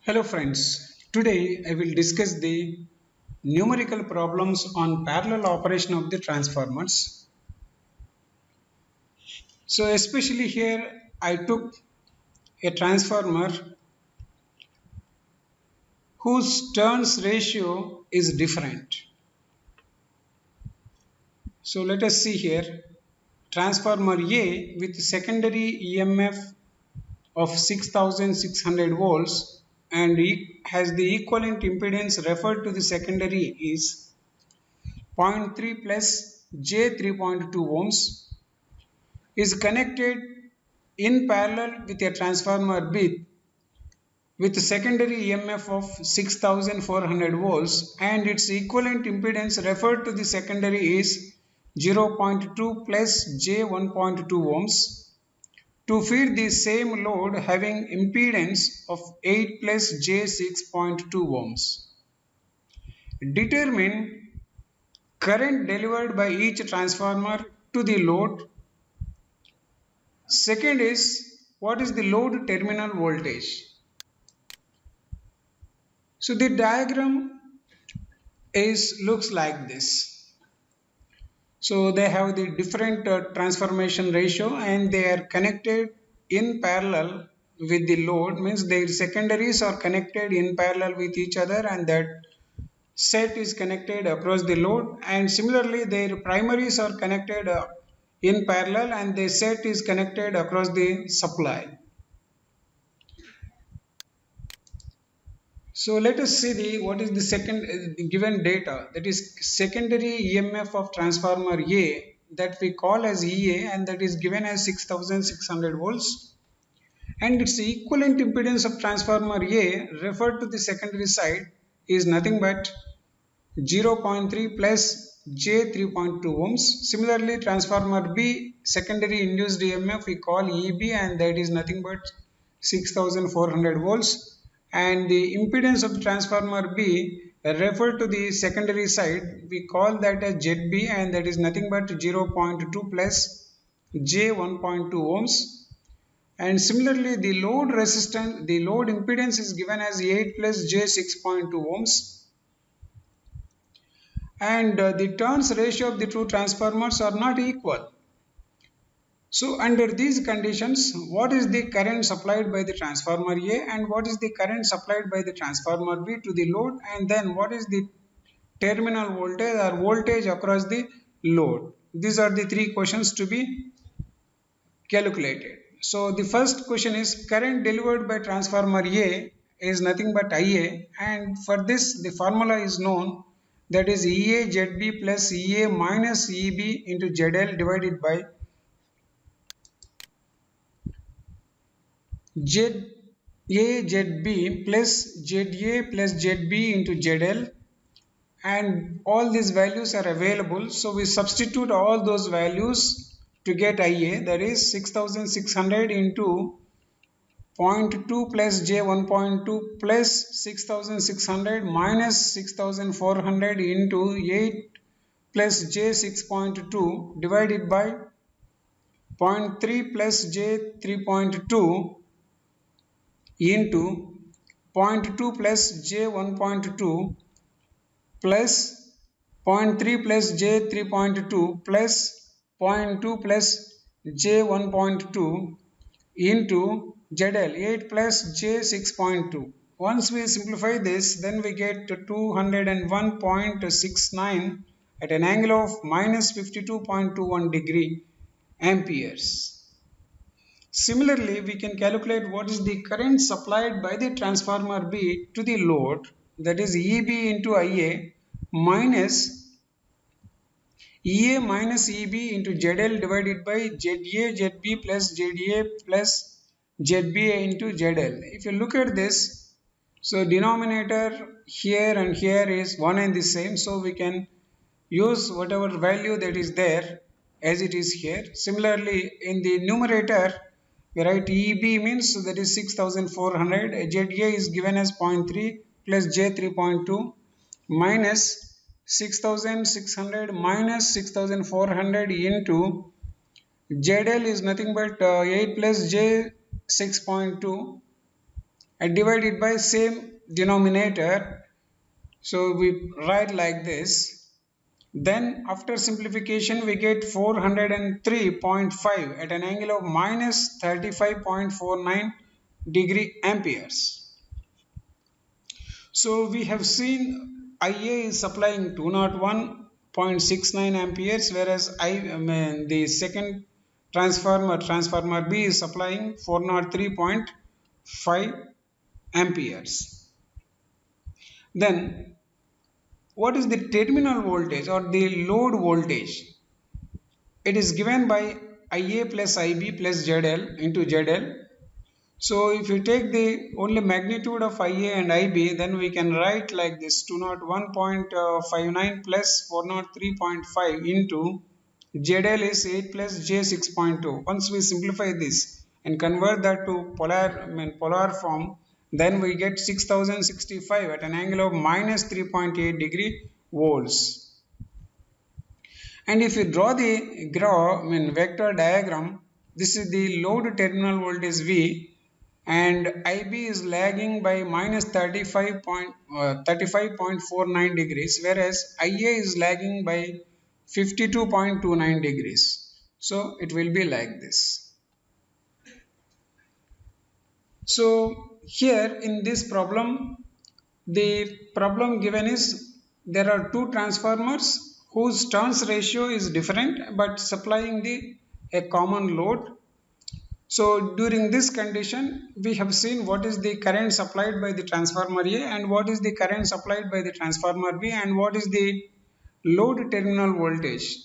Hello friends, today I will discuss the numerical problems on parallel operation of the transformers. So especially here I took a transformer whose turns ratio is different. So let us see here transformer A with secondary EMF of 6600 volts and has the equivalent impedance referred to the secondary is zero point 0.3 plus J 3.2 ohms is connected in parallel with a transformer B with secondary EMF of 6400 volts and its equivalent impedance referred to the secondary is 0.2 plus J 1.2 ohms to feed the same load having impedance of 8 plus J 6.2 ohms. Determine current delivered by each transformer to the load. Second is what is the load terminal voltage. So the diagram looks like this. So they have the different transformation ratio and they are connected in parallel with the load, means their secondaries are connected in parallel with each other and that set is connected across the load, and similarly their primaries are connected in parallel and the set is connected across the supply. So let us see what is the second given data, that is secondary EMF of transformer A that we call as EA and that is given as 6600 volts, and its equivalent impedance of transformer A referred to the secondary side is nothing but 0.3 plus J 3.2 ohms. Similarly, transformer B secondary induced EMF we call EB and that is nothing but 6400 volts, and the impedance of transformer B referred to the secondary side we call that as ZB and that is nothing but 0.2 plus J 1.2 ohms. And similarly, the load impedance is given as 8 plus J 6.2 ohms. And the turns ratio of the two transformers are not equal. So under these conditions, what is the current supplied by the transformer A and what is the current supplied by the transformer B to the load, and then what is the terminal voltage or voltage across the load? These are the three questions to be calculated. So the first question is current delivered by transformer A is nothing but IA, and for this the formula is known, that is EA ZB plus EA minus EB into ZL divided by ZA ZB plus ZA plus ZB into ZL, and all these values are available. So we substitute all those values to get IA, that is 6600 into 0.2 plus J 1.2 plus 6600 minus 6400 into 8 plus J 6.2 divided by 0.3 plus J 3.2 into 0.2 plus J 1.2 plus 0.3 plus J 3.2 plus 0.2 plus J 1.2 into ZL 8 plus J 6.2. Once we simplify this, then we get 201.69 at an angle of minus 52.21 degree amperes. Similarly, we can calculate what is the current supplied by the transformer B to the load, that is EB into IA minus EA minus EB into ZL divided by ZA ZB plus ZA plus ZB into ZL. If you look at this, so denominator here and here is one and the same, so we can use whatever value that is there as it is here. Similarly, in the numerator we write EB means that is 6400, ZA is given as 0.3 plus J 3.2 minus 6600 minus 6400 into ZL is nothing but 8 plus J 6.2 and divide it by same denominator. So we write like this. Then after simplification we get 403.5 at an angle of minus 35.49 degree amperes. So we have seen IA is supplying 201.69 amperes, whereas the second transformer B is supplying 403.5 amperes. Then what is the terminal voltage or the load voltage? It is given by IA plus IB plus ZL into ZL. So if you take the only magnitude of IA and IB, then we can write like this: 201.59 plus 403.5 into ZL is 8 plus J 6.2. Once we simplify this and convert that to polar form, then we get 6065 at an angle of minus 3.8 degree volts. And if you draw the vector diagram, this is the load terminal voltage V, and IB is lagging by minus 35.49 degrees, whereas IA is lagging by 52.29 degrees. So it will be like this. So here in this problem, the problem given is there are two transformers whose turns ratio is different but supplying a common load. So during this condition, we have seen what is the current supplied by the transformer A and what is the current supplied by the transformer B and what is the load terminal voltage.